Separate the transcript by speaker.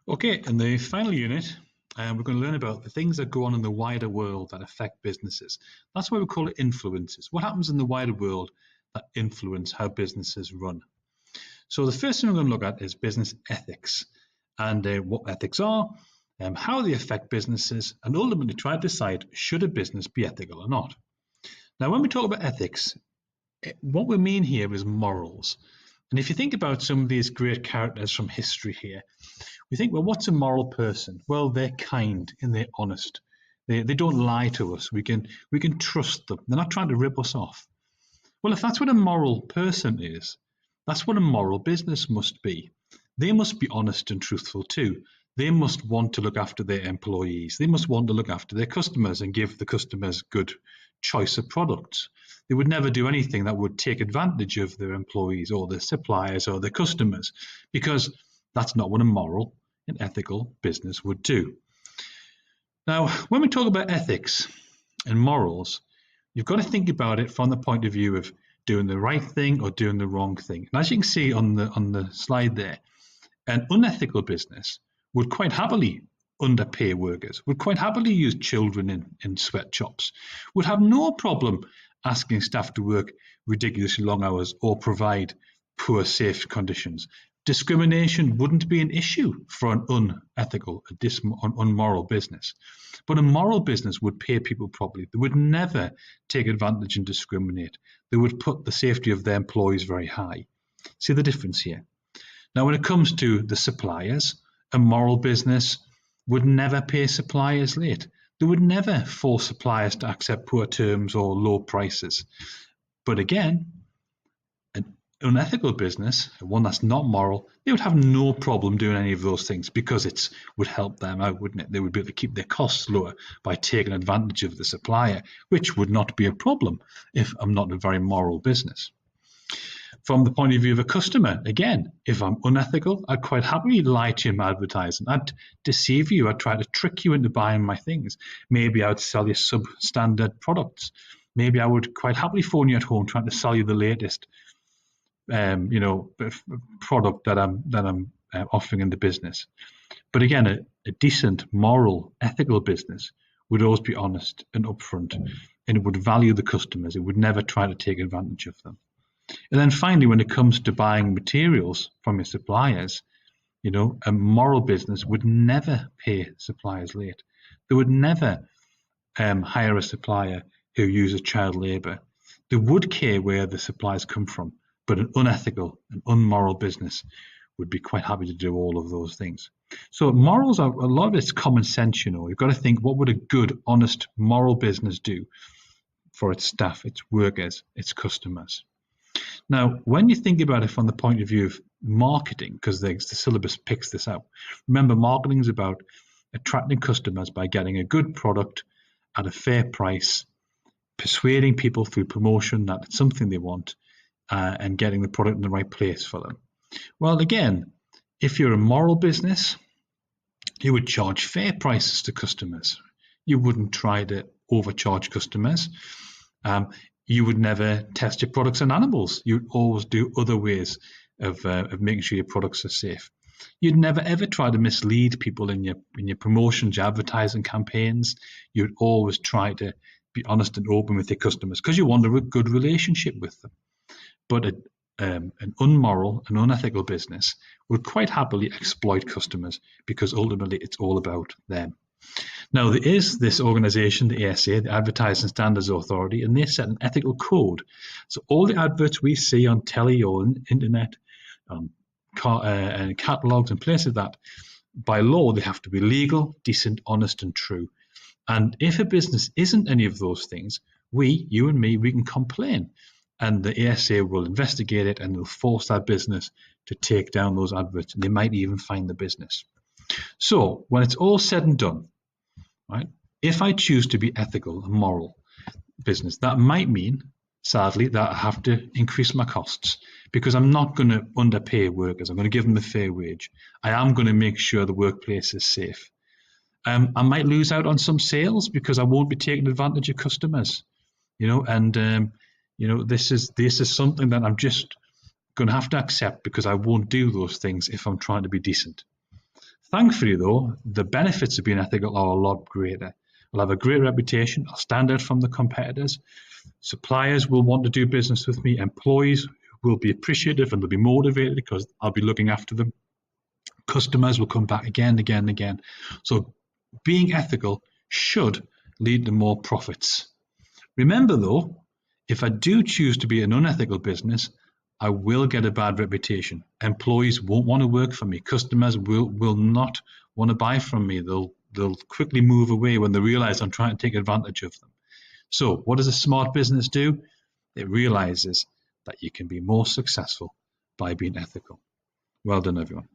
Speaker 1: Okay, in the final unit, we're going to learn about the things that go on in the wider world that affect businesses. That's why we call it influences. What happens in the wider world that influence how businesses run? So the first thing we're going to look at is business ethics and what ethics are, how they affect businesses, and ultimately try to decide should a business be ethical or not. Now, when we talk about ethics, what we mean here is morals. And if you think about some of these great characters from history here, we think, well, what's a moral person? Well, they're kind and they're honest. They don't lie to us. We can trust them. They're not trying to rip us off. Well, if that's what a moral person is, that's what a moral business must be. They must be honest and truthful too. They must want to look after their employees. They must want to look after their customers and give the customers good choice of products. They would never do anything that would take advantage of their employees or their suppliers or their customers, because that's not what a moral and ethical business would do. Now, when we talk about ethics and morals, you've got to think about it from the point of view of doing the right thing or doing the wrong thing. And as you can see on the slide there, an unethical business would quite happily underpay workers, would quite happily use children in sweatshops, would have no problem asking staff to work ridiculously long hours or provide poor safe conditions. Discrimination wouldn't be an issue for an unethical, unmoral business. But a moral business would pay people properly. They would never take advantage and discriminate. They would put the safety of their employees very high. See the difference here? Now, when it comes to the suppliers, a moral business would never pay suppliers late. They would never force suppliers to accept poor terms or low prices. But again, an unethical business, one that's not moral, they would have no problem doing any of those things because it would help them out, wouldn't it? They would be able to keep their costs lower by taking advantage of the supplier, which would not be a problem if I'm not a very moral business. From the point of view of a customer, again, if I'm unethical, I'd quite happily lie to you in my advertising. I'd deceive you. I'd try to trick you into buying my things. Maybe I would sell you substandard products. Maybe I would quite happily phone you at home trying to sell you the latest, product that I'm offering in the business. But again, a decent, moral, ethical business would always be honest and upfront, and it would value the customers. It would never try to take advantage of them. And then finally, when it comes to buying materials from your suppliers, a moral business would never pay suppliers late. They would never hire a supplier who uses child labour. They would care where the supplies come from, but an unethical and unmoral business would be quite happy to do all of those things. So morals are a lot of it's common sense. You've got to think, what would a good, honest, moral business do for its staff, its workers, its customers? Now, when you think about it from the point of view of marketing, because the syllabus picks this up, remember, marketing is about attracting customers by getting a good product at a fair price, persuading people through promotion that it's something they want, and getting the product in the right place for them. Well, again, if you're a moral business, you would charge fair prices to customers. You wouldn't try to overcharge customers. You would never test your products on animals. You'd always do other ways of making sure your products are safe. You'd never ever try to mislead people in your promotions, your advertising campaigns. You'd always try to be honest and open with your customers because you want a good relationship with them. But an unmoral and unethical business would quite happily exploit customers because ultimately it's all about them. Now, there is this organisation, the ASA, the Advertising Standards Authority, and they set an ethical code. So all the adverts we see on telly or on internet, and catalogues and places that, by law, they have to be legal, decent, honest, and true. And if a business isn't any of those things, you and me, we can complain. And the ASA will investigate it and they'll force that business to take down those adverts. And they might even fine the business. So when it's all said and done, right, if I choose to be ethical and moral business, that might mean, sadly, that I have to increase my costs because I'm not going to underpay workers. I'm going to give them a fair wage. I am going to make sure the workplace is safe. I might lose out on some sales because I won't be taking advantage of customers, this is something that I'm just going to have to accept because I won't do those things if I'm trying to be decent. Thankfully, though, the benefits of being ethical are a lot greater. I'll have a great reputation. I'll stand out from the competitors. Suppliers will want to do business with me. Employees will be appreciative and they'll be motivated because I'll be looking after them. Customers will come back again, again, again. So being ethical should lead to more profits. Remember, though, if I do choose to be an unethical business, I will get a bad reputation. Employees won't want to work for me. Customers will not want to buy from me. They'll quickly move away when they realize I'm trying to take advantage of them. So what does a smart business do? It realizes that you can be more successful by being ethical. Well done, everyone.